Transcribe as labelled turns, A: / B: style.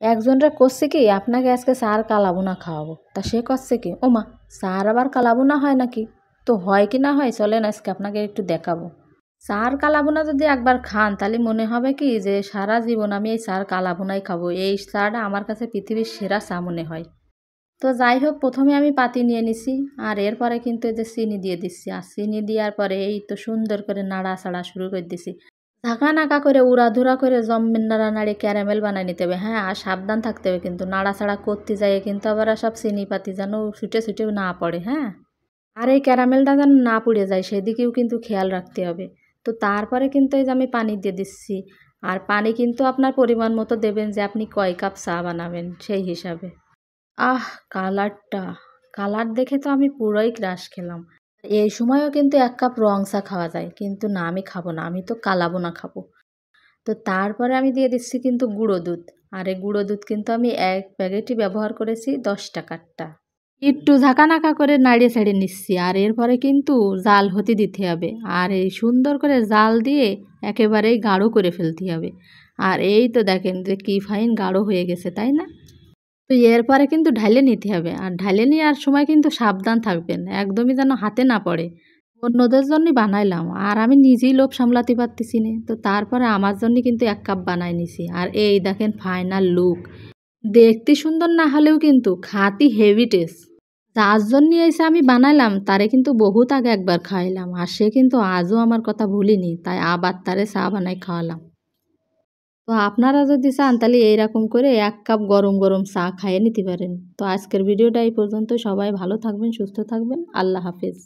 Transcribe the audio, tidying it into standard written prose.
A: একজনরা করছে কি আপনাকে আজকে চার কালাভুনা খাওয়াবো, তা সে করছে কি ও মা চার আবার কালাভুনা হয় নাকি? তো হয় কি না হয় চলেন আজকে আপনাকে একটু দেখাবো। চার কালাভুনা যদি একবার খান তাহলে মনে হবে কি যে সারা জীবন আমি এই চার কালাভুনাই খাবো, এই চাটা আমার কাছে পৃথিবীর সেরা চা মনে হয়। তো যাই হোক প্রথমে আমি পাতি নিয়ে নিছি, আর এরপরে কিন্তু এই যে চিনি দিয়ে দিচ্ছি, আর চিনি দেওয়ার পরে এই তো সুন্দর করে নাড়াচাড়া শুরু করে দিছি। ঝাঁকা নাকা করে উড়াধুরা করে জম্মের নাড়ানাড়ি ক্যারামেল বানায় নিতে হবে। হ্যাঁ, আর সাবধান থাকতে হবে কিন্তু নাড়াচাড়া করতে যাইয়ে কিন্তু আবার সব চিনি পাতি যেন ছুটে ছুটে না পড়ে। হ্যাঁ, আর এই ক্যারামেলটা যেন না পুড়ে যায় সেদিকেও কিন্তু খেয়াল রাখতে হবে। তো তারপরে কিন্তু এই যে আমি পানি দিয়ে দিচ্ছি, আর পানি কিন্তু আপনার পরিমাণ মতো দেবেন যে আপনি কয় কাপ চা বানাবেন সেই হিসাবে। আহ, কালারটা, কালার দেখে তো আমি পুরোই ক্রাশ খেলাম। এই সময়ও কিন্তু এক কাপ রং চা খাওয়া যায়, কিন্তু না আমি খাবো না, আমি তো কালাবোনা খাবো। তো তারপরে আমি দিয়ে দিচ্ছি কিন্তু গুঁড়ো দুধ। আর এই গুঁড়ো দুধ কিন্তু আমি এক প্যাকেটই ব্যবহার করেছি 10 টাকারটা। একটু ঝাঁকানাকা করে নাড়িয়ে ছাড়িয়ে নিচ্ছি, আর এরপরে কিন্তু জাল হতে দিতে হবে, আর এই সুন্দর করে জাল দিয়ে একেবারেই গাঢ় করে ফেলতে হবে। আর এই তো দেখেন যে কি ফাইন গাঢ় হয়ে গেছে, তাই না? তো এরপরে কিন্তু ঢালে নিতে হবে, আর ঢালে নেওয়ার সময় কিন্তু সাবধান থাকবেন একদমই যেন হাতে না পড়ে। অন্যদের জন্যই বানাইলাম, আর আমি নিজেই লোভ সামলাতে পারতেছি না, তো তারপরে আমার জন্য কিন্তু 1 কাপ বানাই নিছি। আর এই দেখেন ফাইনাল লুক, দেখতে সুন্দর না হলেও কিন্তু খাতি হেভি টেস্ট। যার জন্য এসে আমি বানাইলাম তারে কিন্তু বহুত আগে একবার খাওয়াইলাম, আর সে কিন্তু আজও আমার কথা ভুলিনি, তাই আবার তারে চা বানাই খাওয়ালাম। তো আপনারা যদি চান তাহলে এইরকম করে 1 কাপ গরম গরম চা খাইয়ে নিতে পারেন। তো আজকের ভিডিওটা এই পর্যন্ত, সবাই ভালো থাকবেন, সুস্থ থাকবেন, আল্লাহ হাফেজ।